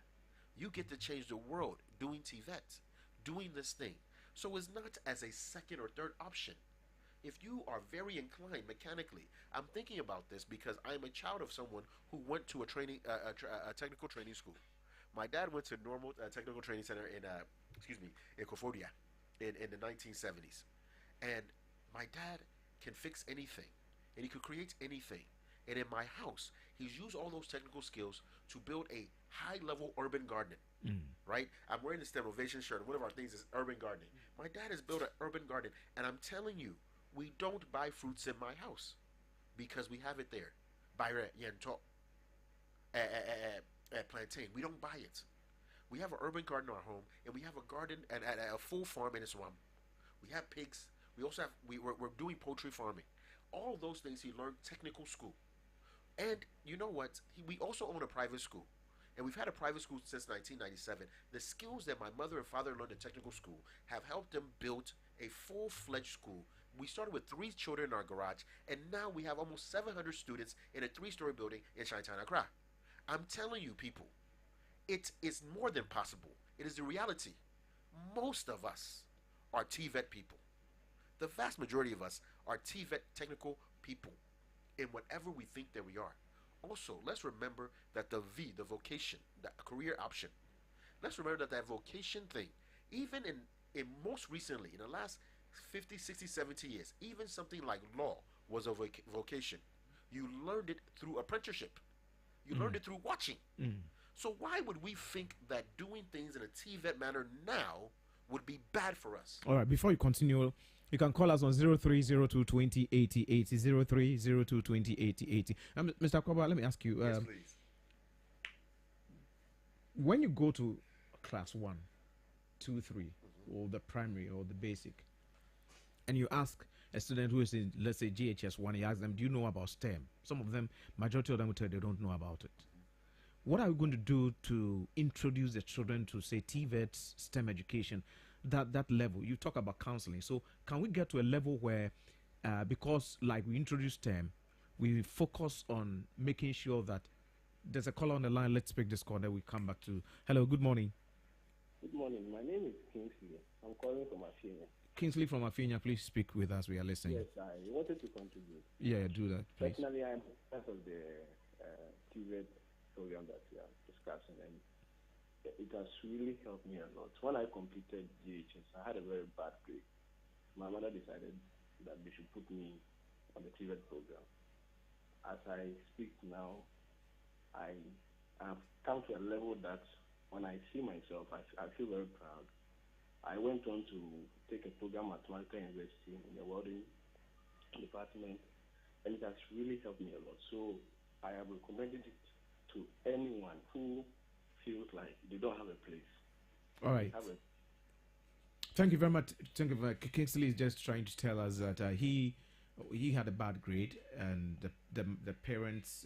You get to change the world doing TVET, doing this thing. So it's not as a second or third option. If you are very inclined mechanically, I'm thinking about this because I'm a child of someone who went to a technical training school. My dad went to normal technical training center in Kofodia in the 1970s. And my dad can fix anything, and he could create anything. And in my house, he's used all those technical skills to build a high-level urban garden. Right? I'm wearing this Innovation shirt, and one of our things is urban gardening. My dad has built an urban garden, and I'm telling you, we don't buy fruits in my house because we have it there. Bayre, yento, plantain. We don't buy it. We have an urban garden in our home, and we have a garden and a full farm in Iswam. We have pigs. We also have we're doing poultry farming. All those things he learned technical school. And you know what? We also own a private school. And we've had a private school since 1997. The skills that my mother and father learned in technical school have helped them build a full-fledged school. We started with 3 children in our garage, and now we have almost 700 students in a 3-story building in Shanghai, Accra. I'm telling you, people, it is more than possible. It is the reality. Most of us are TVET people. The vast majority of us are TVET technical people in whatever we think that we are. Also, let's remember that the vocation, the career option, let's remember that vocation thing, even in most recently, in the last 50, 60, 70 years, even something like law was a vocation. You learned it through apprenticeship. You learned it through watching. So why would we think that doing things in a TVET manner now would be bad for us? All right, before you continue, you can call us on 0302 20 80 80, 0302 20 80 80. Mr. Kwaba, let me ask you. Yes, please. When you go to class 1, 2, 3, or the primary or the basic, and you ask a student who is in, let's say, GHS1, you ask them, do you know about STEM? Some of them, majority of them will tell you they don't know about it. What are we going to do to introduce the children to, say, TVET, STEM education, that level? You talk about counseling. So can we get to a level where, because like we introduce STEM, we focus on making sure that there's a caller on the line. Let's pick this call, then we come back to. Hello, good morning. Good morning. My name is Kingsley. I'm calling from Afinia. Kingsley from Afinia, please speak with us. We are listening. Yes, I wanted to contribute. Yeah, do that, please. Personally, I'm part of the TVET program that we are discussing, and it has really helped me a lot. When I completed GHS, I had a very bad grade. My mother decided that they should put me on the TVET program. As I speak now, I have come to a level that when I see myself, I feel very proud. I went on to take a program at Malta University in the welding department, and it has really helped me a lot. So I have recommended it to anyone who feels like they don't have a place. All right. Thank you very much. Thank you very much. Kingsley is just trying to tell us that he had a bad grade, and the parents,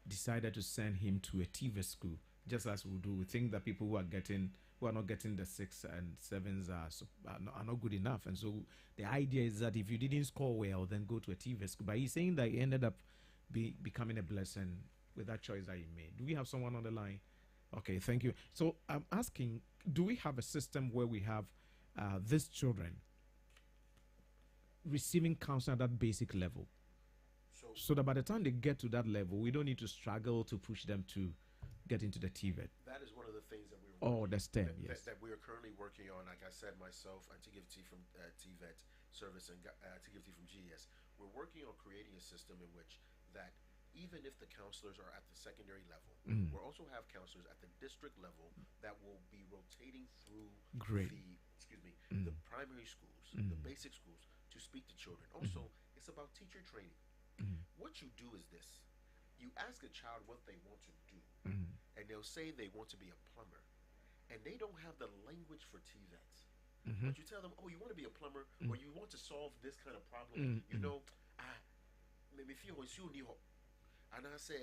decided to send him to a TVET school, just as we do. We think that people who are not getting the 6 and 7s are not good enough, and so the idea is that if you didn't score well, then go to a TVET school. But he's saying that he ended up becoming a blessing with that choice that he made. Do we have someone on the line? Okay, thank you. So I'm asking, do we have a system where we have these children receiving counseling at that basic level, so that by the time they get to that level, we don't need to struggle to push them to get into the TVET? That is one of the things that the STEM, yes. That we are currently working on. Like I said, myself, Antigifty from TVET Service and Antigifty from GES, we're working on creating a system in which that even if the counselors are at the secondary level, we'll also have counselors at the district level that will be rotating through the primary schools, the basic schools, to speak to children. Also, it's about teacher training. What you do is this. You ask a child what they want to do, and they'll say they want to be a plumber, and they don't have the language for TVETs. But you tell them, oh, you want to be a plumber, or you want to solve this kind of problem, maybe feel and I say,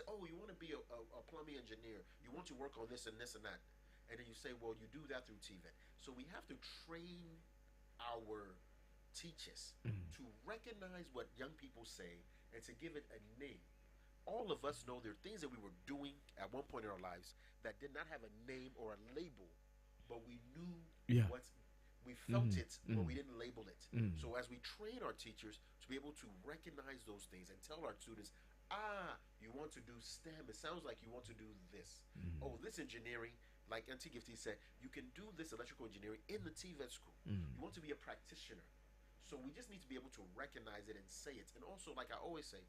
oh, you want to be a plumbing engineer, you want to work on this and this and that, and then you say, well, you do that through TVET. So we have to train our teachers to recognize what young people say and to give it a name. All of us know there are things that we were doing at one point in our lives that did not have a name or a label, but we knew we felt it, but we didn't label it. So as we train our teachers to be able to recognize those things and tell our students, you want to do STEM, it sounds like you want to do this. Oh, this engineering, like Auntie Gifty said, you can do this electrical engineering in the TVET school. You want to be a practitioner. So we just need to be able to recognize it and say it. And also, like I always say,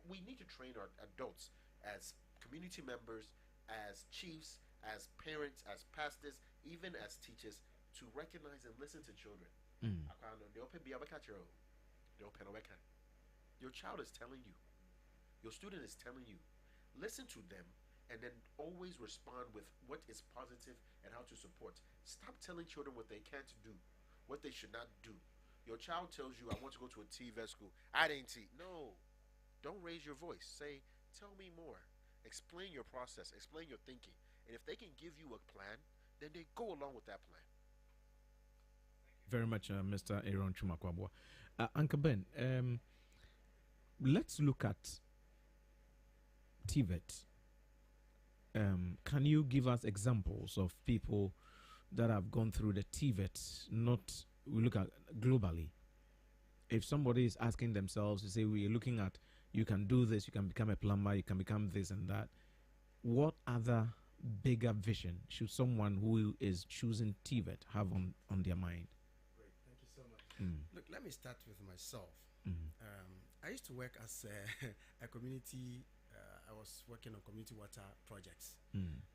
we need to train our adults as community members, as chiefs, as parents, as pastors, even as teachers, to recognize and listen to children. Your child is telling you. Your student is telling you. Listen to them, and then always respond with what is positive and how to support. Stop telling children what they can't do, what they should not do. Your child tells you, I want to go to a TVET school. I didn't see. No. Don't raise your voice. Say, tell me more. Explain your process. Explain your thinking. And if they can give you a plan, then they go along with that plan. Very much, Mr. Aaron Chumakwabwa. Uncle Ben, let's look at TVET. Can you give us examples of people that have gone through the TVET? We look at globally. If somebody is asking themselves to say, we are looking at, you can do this, you can become a plumber, you can become this and that, what other bigger vision should someone who is choosing TVET have on their mind? Great, thank you so much. Look, let me start with myself. I used to work as a community. I was working on community water projects.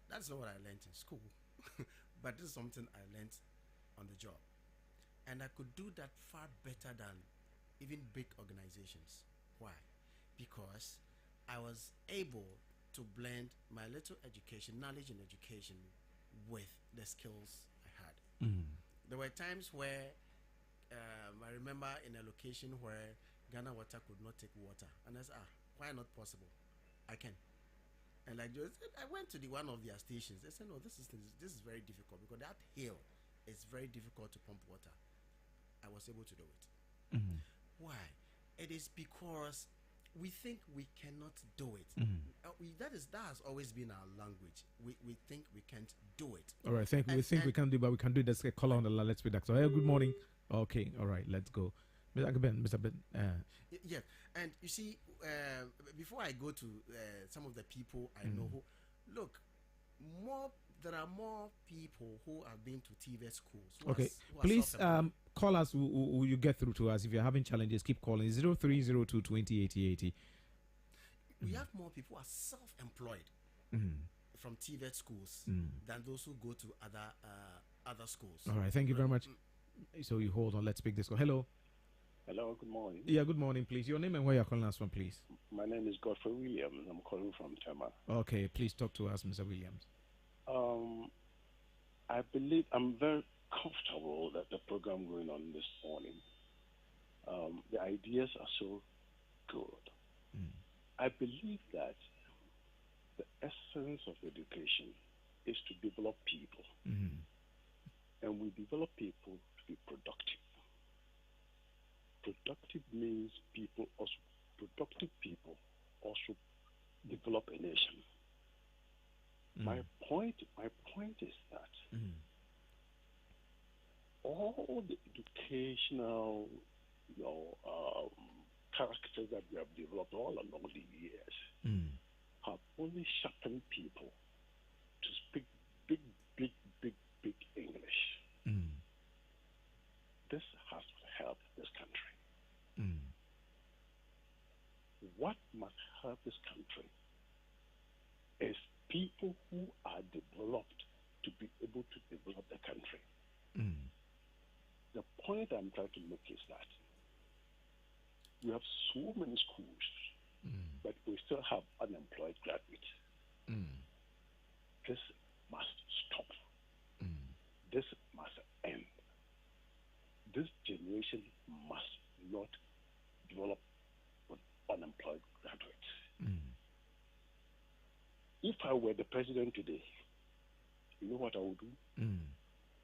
That's not what I learned in school, but this is something I learned on the job, and I could do that far better than even big organizations. Why? Because I was able to blend my little education, knowledge and education, with the skills I had. There were times where I remember in a location where Ghana Water could not take water, and I said, why not possible? I can. And like I went to one of their stations. They said, no, this is very difficult because that hill is very difficult to pump water. I was able to do it. Why? It is because we think we cannot do it. That has always been our language. We think we can't do it. All right, we think we can't do it, but we can do it. Let's get caller on the line. Let's be that. So, hey, good morning. Okay, all right, let's go. Mr. Ben. Yeah, and you see, before I go to some of the people I know who, look, there are more people who have been to TVET schools. Okay, please call us. Who you get through to us. If you're having challenges, keep calling 0302 20 80 80. We have more people who are self-employed from TVET schools than those who go to other schools. All right, thank you very much. So you hold on. Let's pick this call. Hello. Hello, good morning. Yeah, good morning, please. Your name and where you're calling us from, please. My name is Godfrey Williams. I'm calling from Tema. Okay, please talk to us, Mr. Williams. I believe I'm very comfortable that the program going on this morning. The ideas are so good. I believe that the essence of education is to develop people. And we develop people to be productive. Productive means productive people also develop a nation. My point is that all the educational characters that we have developed all along the years have only sharpened people to speak big English. This has helped this country. What must help this country is people who are developed to be able to develop the country. The point I'm trying to make is that we have so many schools, but we still have unemployed graduates. This must stop. This must end. This generation must not develop with unemployed graduates. If I were the president today, you know what I would do?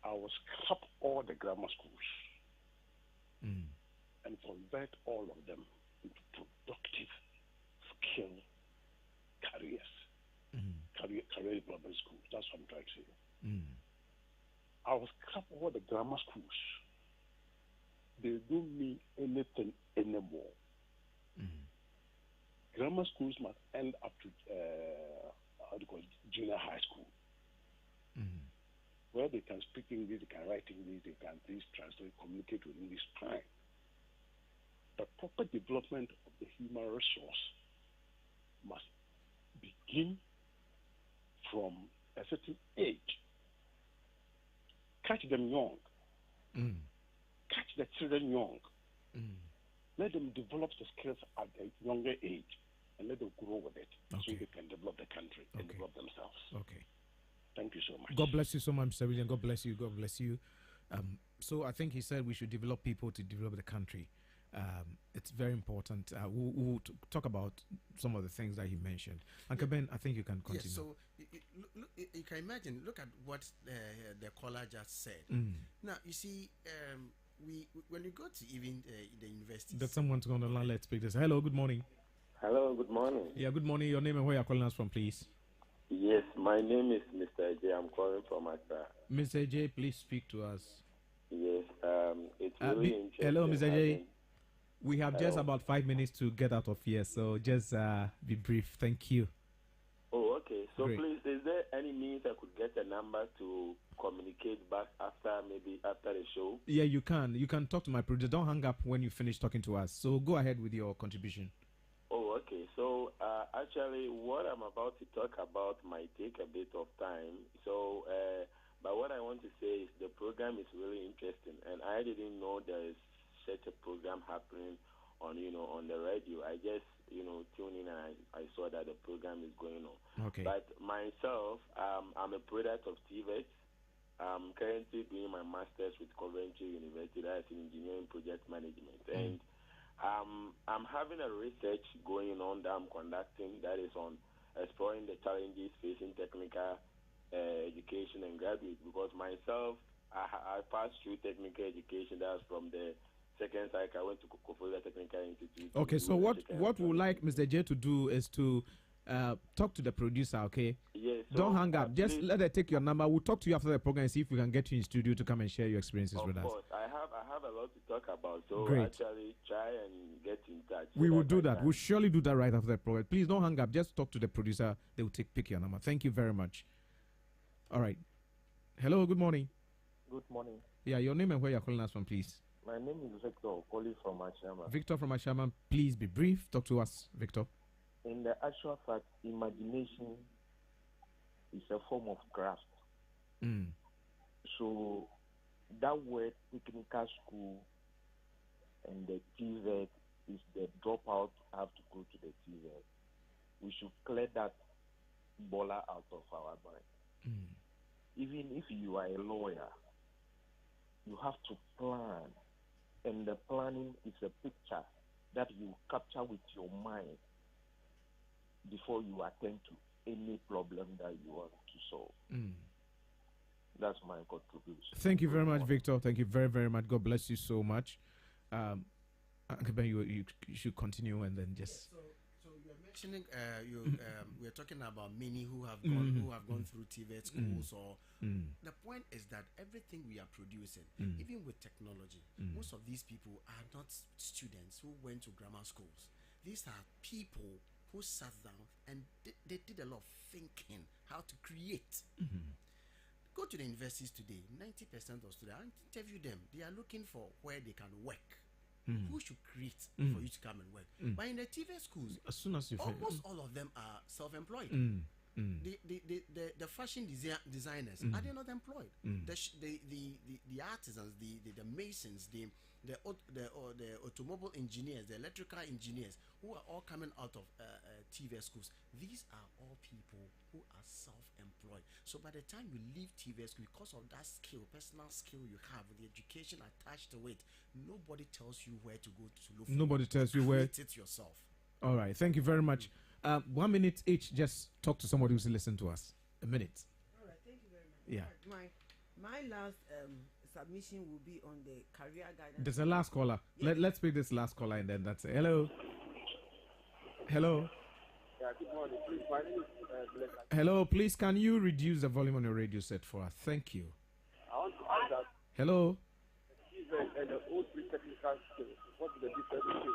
I would scrap all the grammar schools and convert all of them into productive skill careers, career development schools. That's what I'm trying to say. I will scrap all the grammar schools. They don't mean anything anymore. Grammar schools must end up to junior high school, where they can speak English, they can write English, they can please translate, communicate with English fine. The proper development of the human resource must begin from a certain age. Catch them young. Catch the children young. Let them develop the skills at a younger age and let them grow with it so they can develop the country and develop themselves. Okay. Thank you so much. God bless you so much, Mr. William. God bless you. God bless you. So I think he said we should develop people to develop the country. It's very important. We'll talk about some of the things that he mentioned. Uncle Ben, I think you can continue. Yes, so you can imagine, look at what the caller just said. Now, you see, when you go to even the university. There's someone to go on the line. Let's speak this. Hello, good morning. Hello, good morning. Yeah, good morning. Your name and where you're calling us from, please. Yes, my name is Mr. J. I'm calling from Accra. Mr. J, please speak to us. Yes, it's really interesting. Hello, Mr. J. We have just about 5 minutes to get out of here, so just be brief. Thank you. Oh, Okay, so Great. please, is there any means I could get a number to communicate back after the show? Yeah, you can. You can talk to my producer. Don't hang up when you finish talking to us. So go ahead with your contribution. Oh, okay. So actually, what I'm about to talk about might take a bit of time. So, but what I want to say is the program is really interesting, and I didn't know there is such a program happening on the radio. I just tuned in and I saw that the program is going on. Okay. But myself, I'm a product of TVET. I'm currently doing my master's with Coventry University, that's in engineering project management, and I'm having a research going on that I'm conducting that is on exploring the challenges facing technical education and graduates, because myself, I passed through technical education. That's from the second cycle. I went to Koforia Technical Institute. Okay, so what we would like Mr. J to do is to talk to the producer, okay? Yes. So don't hang up. Just let her take your number. We'll talk to you after the program and see if we can get you in studio to come and share your experiences with us. Of course. I have a lot to talk about. So Great. actually try and get in touch. We will do that. We'll surely do that right after the program. Please don't hang up. Just talk to the producer. They will pick your number. Thank you very much. All right. Hello, good morning. Good morning. Yeah, your name and where you're calling us from, please. My name is Victor, calling from Ashama. Victor from Ashama, please be brief. Talk to us, Victor. In the actual fact, imagination is a form of craft. So that word technical school and the TVET is the dropout have to go to the TVET. We should clear that baller out of our mind. Even if you are a lawyer, you have to plan, and the planning is a picture that you capture with your mind before you attend to any problem that you want to solve. That's my contribution. Thank you very much, Victor. Thank you very, very much. God bless you so much. You should continue and then just... So you're mentioning we're talking about many who have gone through TVET schools or the point is that everything we are producing, even with technology, most of these people are not students who went to grammar schools. These are people who sat down and they did a lot of thinking how to create. Go to the universities today, 90% of students, I interview them, they are looking for where they can work. Who should create for you to come and work? But in the TV schools, as soon as you almost all of them are self-employed. The fashion designers are they not employed? The artisans, the masons, the automobile engineers, the electrical engineers, who are all coming out of TV schools. These are all people who are self-employed. So by the time you leave TV school, because of that skill, personal skill you have, with the education attached to it, nobody tells you where to go to look for. Nobody tells you where. Create it yourself. All right. Thank you very much. 1 minute each. Just talk to somebody who's listening to us. A minute. All right. Thank you very much. Yeah. My last submission will be on the career guidance. There's a last caller. Yeah. Let's pick this last caller and then that's it. Hello. Hello. Yeah, good morning. Please, my name is Blake. Hello, please can you reduce the volume on your radio set for us? Thank you. I want to ask that. Hello. And the old technical skills. What is the difference?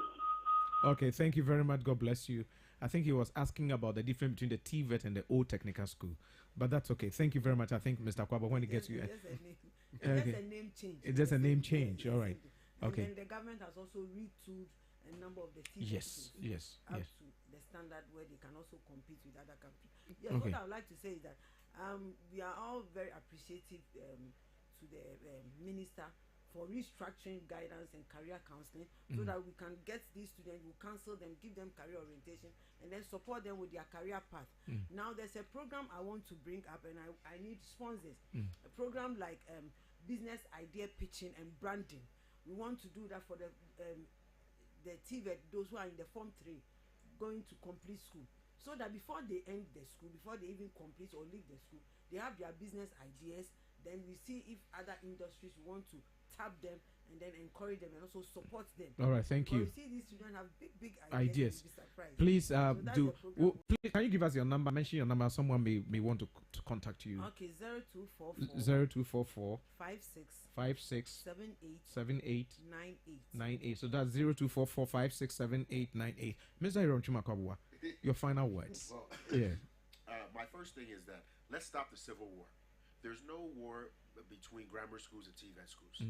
Okay, thank you very much. God bless you. I think he was asking about the difference between the TVET and the old technical school. But that's okay. Thank you very much. I think Mr. Kwaba, when he gets you... It's just a name change. It's just a name change. All right. Okay. And then the government has also retooled a number of the TVET schools up to the standard where they can also compete with other countries. Yes, what I would like to say is that we are all very appreciative to the minister for restructuring guidance and career counseling so that we can get these students, we'll counsel them, give them career orientation, and then support them with their career path. Now there's a program I want to bring up, and I need sponsors. A program like business idea pitching and branding. We want to do that for the TVET, those who are in the Form 3 going to complete school, so that before they end the school, before they even complete or leave the school, they have their business ideas. Then we see if other industries want to tap them and then encourage them and also support them. All right, thank you. We see these children have big ideas. Please please, can you give us your number? Mention your number. Someone may want to contact you. Okay, 0244 56 78 98. So that's 0244 56 78 98. Mr. Hiron Chumakabwa, your final words. Well, yeah. my first thing is that let's stop the civil war. There's no war between grammar schools and TVET schools.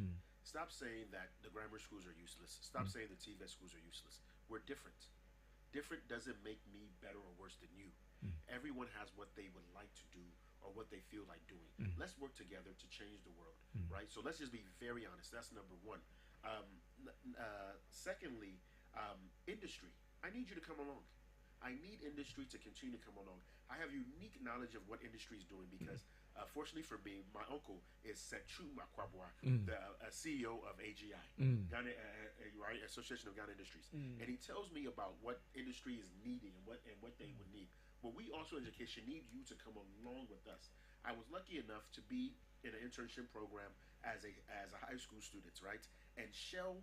Stop saying that the grammar schools are useless. Stop saying the TVET schools are useless. We're different. Different doesn't make me better or worse than you. Everyone has what they would like to do or what they feel like doing. Let's work together to change the world, right? So let's just be very honest. That's number one. Secondly, industry. I need you to come along. I need industry to continue to come along. I have unique knowledge of what industry is doing because, fortunately for me, my uncle is Setchu Makwabwa, the CEO of AGI, Ghana, right, Association of Ghana Industries, and he tells me about what industry is needing and what they would need. But we also, education, need you to come along with us. I was lucky enough to be in an internship program as a high school student, right? And Shell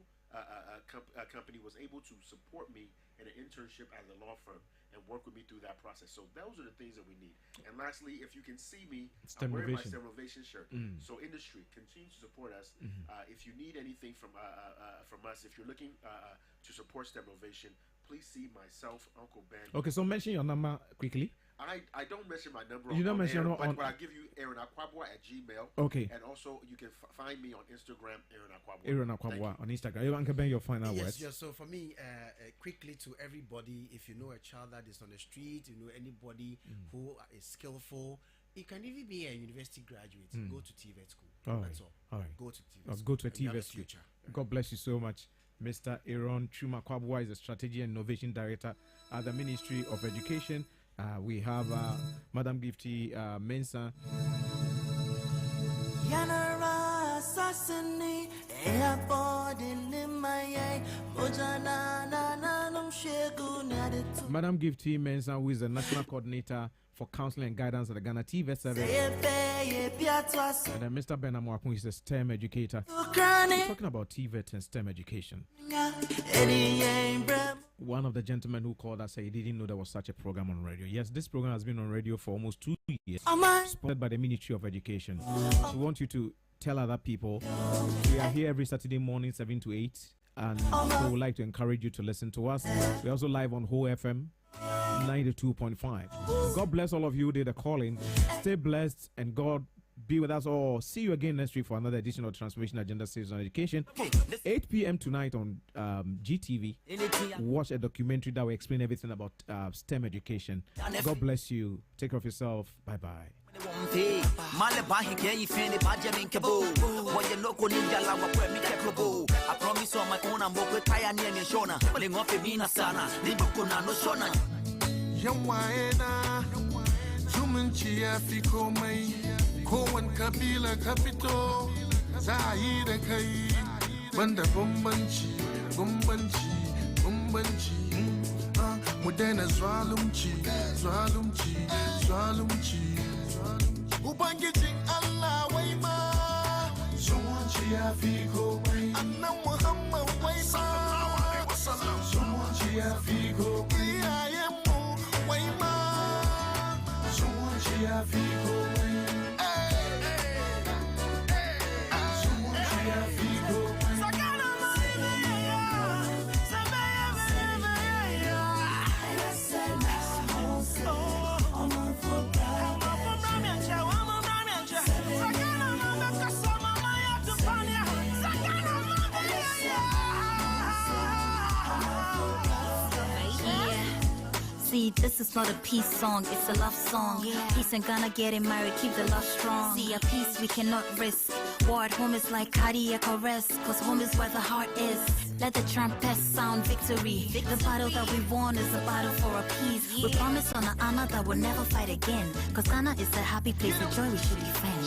company was able to support me in an internship as a law firm and work with me through that process. So those are the things that we need. And lastly, if you can see me, I'm wearing my STEM Innovation shirt. So industry, continue to support us. If you need anything from us, if you're looking to support STEM Innovation, please see myself, Uncle Ben. Okay, so mention your number quickly. I don't mention my number you don't mention air, on, but I'll give you Aaron Akwabwa at Gmail. Okay. And also you can find me on Instagram, Aaron Akwabwa. Aaron Akwabwa on Instagram. You can Ben your final words. Yes, so for me, quickly to everybody, if you know a child that is on the street, you know anybody who is skillful, it can even be a university graduate. Go to TVET school. That's all. All right. Go to TVET school. Go to a TVET school. God bless you so much. Mr. Aaron Chumakwabwa is the Strategy and Innovation Director at the Ministry of Education. We have Madam Gifty Mensah. Madam Gifty Mensah, who is the National Coordinator for Counseling and Guidance at the Ghana TVET Service. And then Mr. Ben Amwapun is a STEM educator. We're talking about TVET and STEM education. One of the gentlemen who called us said he didn't know there was such a program on radio. Yes, this program has been on radio for almost 2 years, sponsored by the Ministry of Education. So we want you to tell other people. We are here every Saturday morning, 7 to 8. And we would like to encourage you to listen to us. We're also live on Whole FM 92.5. God bless all of you who did a calling. Stay blessed and God be with us all. See you again next week for another edition of Transformation Agenda Series on Education. 8 p.m. tonight on GTV. Watch a documentary that will explain everything about STEM education. God bless you. Take care of yourself. Bye-bye. I promise on my own, I'm going to tire near Shona. But in what Mina Sana, Libukuna no Shona. Yawaena, Zumunchia Fiko May, Koan Kabila Capito, Zaida Kai, Banda Bumbanchi, Mudena Zwalumchi, Ubangijing Allah Wayma, Zumunchia Fiko May, Anna Muhammad Wayma, Zumunchia Fiko May, I am Wayma, Zumunchia Fiko May, Zumunchia Fiko May. See, this is not a peace song, it's a love song. Peace and Ghana getting married, keep the love strong. See, a peace we cannot risk. War at home is like cardiac arrest, cause home is where the heart is. Let the trumpets sound victory. The battle that we won is a battle for a peace. We promise on an honor that we'll never fight again, cause Ghana is a happy place, a joy we should defend.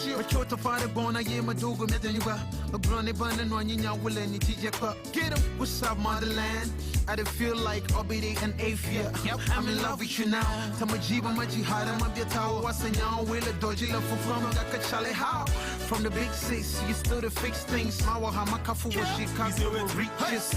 Get him, what's up, motherland? I don't feel like Obidi and Afia. I'm in love with you now. Tamajiba Majihada Mabiatawa Wasanya will a doji love from Gakachale. How? From the big six, you still to fix things. Mawa Hamakafu was Chicago reaches.